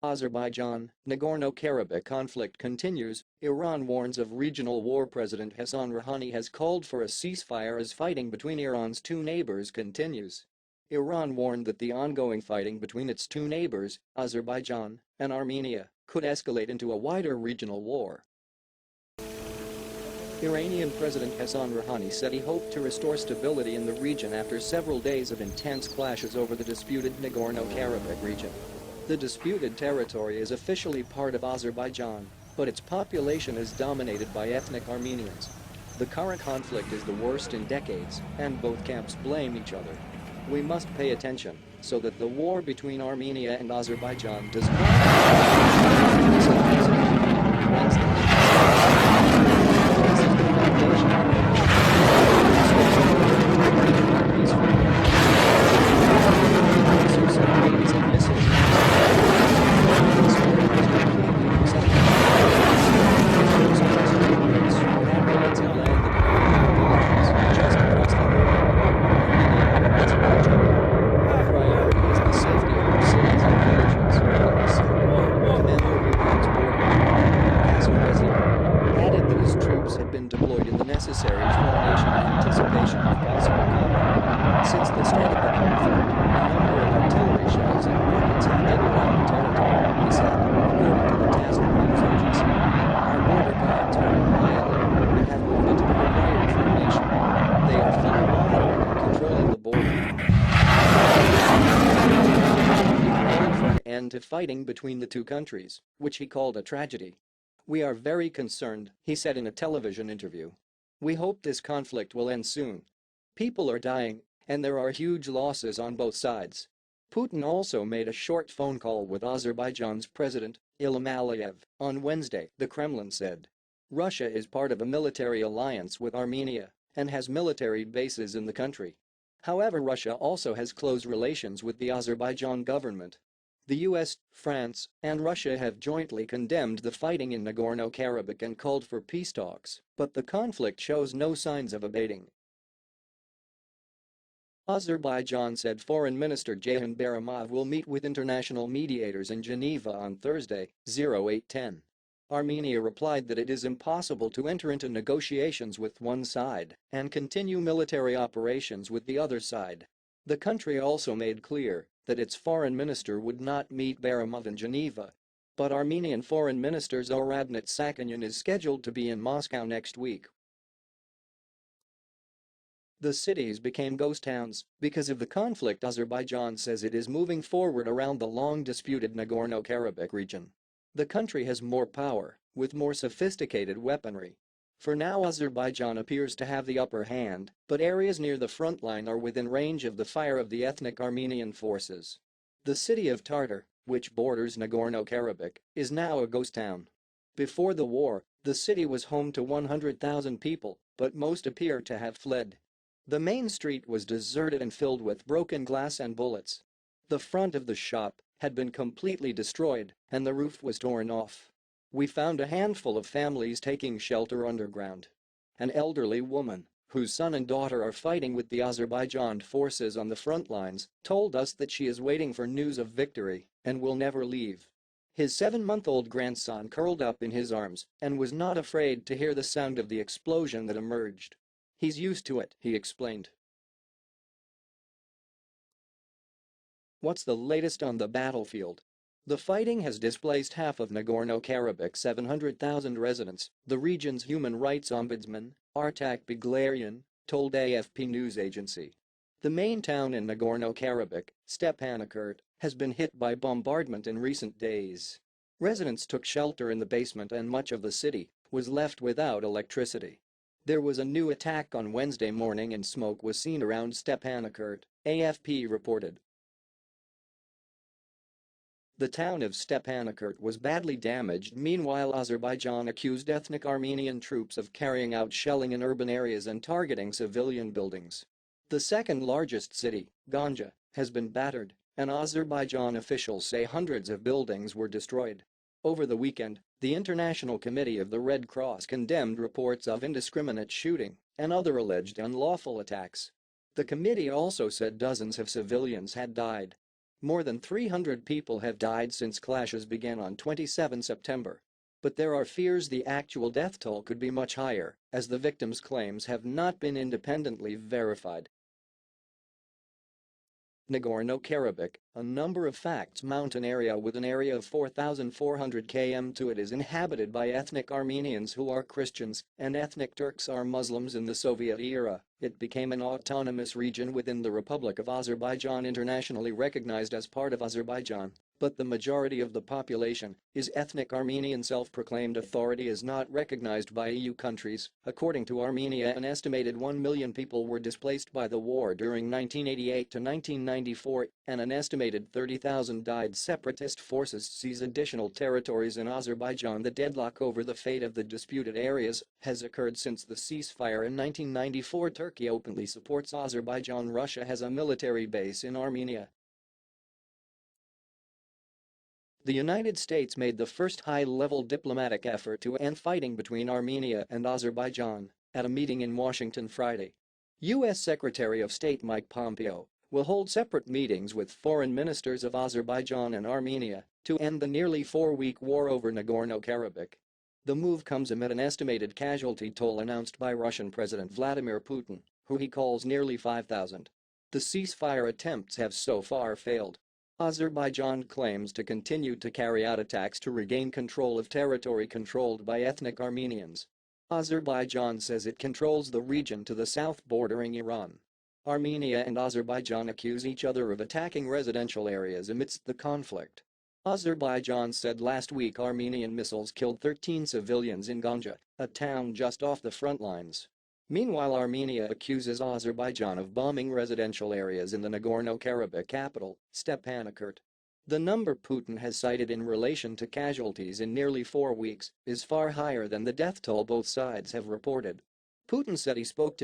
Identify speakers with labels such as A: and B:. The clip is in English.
A: Azerbaijan, Nagorno-Karabakh conflict continues, Iran warns of regional war. President Hassan Rouhani has called for a ceasefire as fighting between Iran's two neighbors continues. Iran warned that the ongoing fighting between its two neighbors, Azerbaijan and Armenia, could escalate into a wider regional war. Iranian President Hassan Rouhani said he hoped to restore stability in the region after several days of intense clashes over the disputed Nagorno-Karabakh region. The disputed territory is officially part of Azerbaijan, but its population is dominated by ethnic Armenians. The current conflict is the worst in decades, and both camps blame each other. We must pay attention so that the war between Armenia and Azerbaijan does deployed in the necessary formation in anticipation of possible combat. Since the start of the conflict, a number of artillery shells and rockets have hit around the territory, he said, according to the TASS news agency. Our border guards are in high alert and have moved into the required formation. They are fully monitoring and controlling the border. He called for an end to fighting between the two countries, which he called a tragedy. We are very concerned, he said in a television interview. We hope this conflict will end soon. People are dying, and there are huge losses on both sides. Putin also made a short phone call with Azerbaijan's president, Ilham Aliyev, on Wednesday, the Kremlin said. Russia is part of a military alliance with Armenia and has military bases in the country. However, Russia also has close relations with the Azerbaijan government. The US, France, and Russia have jointly condemned the fighting in Nagorno-Karabakh and called for peace talks, but the conflict shows no signs of abating. Azerbaijan said Foreign Minister Ceyhun Bayramov will meet with international mediators in Geneva on Thursday, 0810. Armenia replied that it is impossible to enter into negotiations with one side and continue military operations with the other side. The country also made clear that its foreign minister would not meet Bayramov in Geneva, but Armenian Foreign Minister Zohrabnat Sakinyan is scheduled to be in Moscow next week. The cities became ghost towns because of the conflict. Azerbaijan says it is moving forward around the long-disputed Nagorno-Karabakh region. The country has more power, with more sophisticated weaponry. For now, Azerbaijan appears to have the upper hand, but areas near the front line are within range of the fire of the ethnic Armenian forces. The city of Tartar, which borders Nagorno-Karabakh, is now a ghost town. Before the war, the city was home to 100,000 people, but most appear to have fled. The main street was deserted and filled with broken glass and bullets. The front of the shop had been completely destroyed, and the roof was torn off. We found a handful of families taking shelter underground. An elderly woman, whose son and daughter are fighting with the Azerbaijan forces on the front lines, told us that she is waiting for news of victory and will never leave. His 7-month-old grandson curled up in his arms and was not afraid to hear the sound of the explosion that emerged. He's used to it, he explained. What's the latest on the battlefield? The fighting has displaced half of Nagorno-Karabakh's 700,000 residents, the region's human rights ombudsman, Artak Beglarian, told AFP news agency. The main town in Nagorno-Karabakh, Stepanakert, has been hit by bombardment in recent days. Residents took shelter in the basement and much of the city was left without electricity. There was a new attack on Wednesday morning and smoke was seen around Stepanakert, AFP reported. The town of Stepanakert was badly damaged. Meanwhile, Azerbaijan accused ethnic Armenian troops of carrying out shelling in urban areas and targeting civilian buildings. The second largest city, Ganja, has been battered, and Azerbaijan officials say hundreds of buildings were destroyed. Over the weekend, the International Committee of the Red Cross condemned reports of indiscriminate shooting and other alleged unlawful attacks. The committee also said dozens of civilians had died. More than 300 people have died since clashes began on 27 September. But there are fears the actual death toll could be much higher, as the victims' claims have not been independently verified. Nagorno Karabakh, a number of facts mountain area with an area of 4,400 km to it is inhabited by ethnic Armenians who are Christians and ethnic Turks are Muslims in the Soviet era. It became an autonomous region within the Republic of Azerbaijan internationally recognized as part of Azerbaijan. But the majority of the population is ethnic Armenian. Self-proclaimed authority is not recognized by EU countries. According to Armenia, an estimated 1 million people were displaced by the war during 1988 to 1994, and an estimated 30,000 died. Separatist forces seize additional territories in Azerbaijan. The deadlock over the fate of the disputed areas has occurred since the ceasefire in 1994. Turkey openly supports Azerbaijan. Russia has a military base in Armenia. The United States made the first high-level diplomatic effort to end fighting between Armenia and Azerbaijan at a meeting in Washington Friday. U.S. Secretary of State Mike Pompeo will hold separate meetings with foreign ministers of Azerbaijan and Armenia to end the nearly 4-week war over Nagorno-Karabakh. The move comes amid an estimated casualty toll announced by Russian President Vladimir Putin, who he calls nearly 5,000. The ceasefire attempts have so far failed. Azerbaijan claims to continue to carry out attacks to regain control of territory controlled by ethnic Armenians. Azerbaijan says it controls the region to the south bordering Iran. Armenia and Azerbaijan accuse each other of attacking residential areas amidst the conflict. Azerbaijan said last week Armenian missiles killed 13 civilians in Ganja, a town just off the front lines. Meanwhile, Armenia accuses Azerbaijan of bombing residential areas in the Nagorno-Karabakh capital, Stepanakert. The number Putin has cited in relation to casualties in nearly 4 weeks is far higher than the death toll both sides have reported. Putin said he spoke to